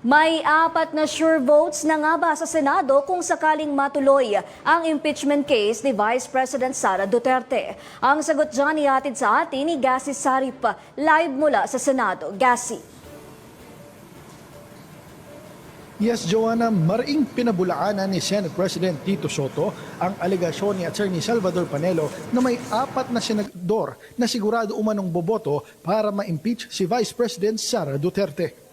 May 4 na sure votes na nga ba sa Senado kung sakaling matuloy ang impeachment case ni Vice President Sara Duterte? Ang sagot dyan ihatid sa atin ni Gassi Sarip, live mula sa Senado. Gassi. Yes, Joanna, maring pinabulaanan ni Senate President Tito Soto ang alegasyon ni Attorney Salvador Panelo na may 4 na senador na sigurado umanong boboto para ma-impeach si Vice President Sara Duterte.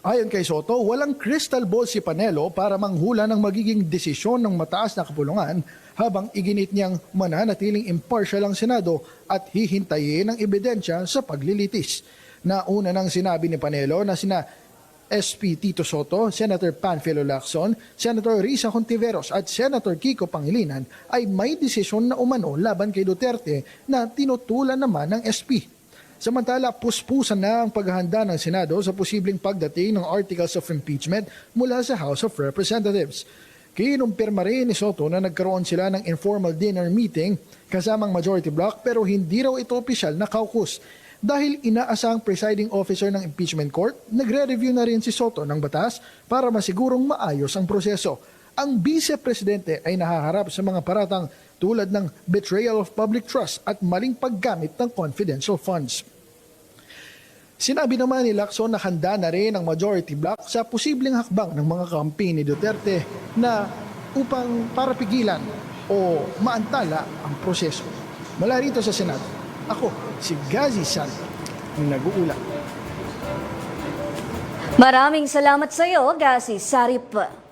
Ayon kay Soto, walang crystal ball si Panelo para manghula ng magiging desisyon ng mataas na kapulungan habang iginit niyang mananatiling impartial ang Senado at hihintayin ang ebidensya sa paglilitis. Nauna nang sinabi ni Panelo na sina SP Tito Soto, Senator Panfilo Lacson, Senator Risa Hontiveros at Senator Kiko Pangilinan ay may desisyon na umano laban kay Duterte na tinutulan naman ng SP. Samantala, puspusan na ang paghahanda ng Senado sa posibleng pagdating ng Articles of Impeachment mula sa House of Representatives. Kinumpirma rin ni Soto na nagkaroon sila ng informal dinner meeting kasamang majority bloc pero hindi raw ito opisyal na caucus. Dahil inaasang presiding officer ng impeachment court, nagre-review na rin si Soto ng batas para masigurong maayos ang proseso. Ang vice-presidente ay nahaharap sa mga paratang tulad ng betrayal of public trust at maling paggamit ng confidential funds. Sinabi naman ni Lacson na handa na rin ang majority bloc sa posibleng hakbang ng mga kampi ni Duterte na upang para pigilan o maantala ang proseso. Mula rito sa Senado, ako si Gassi Sarip, nag-uulat. Maraming salamat sa iyo, Gassi Sarip.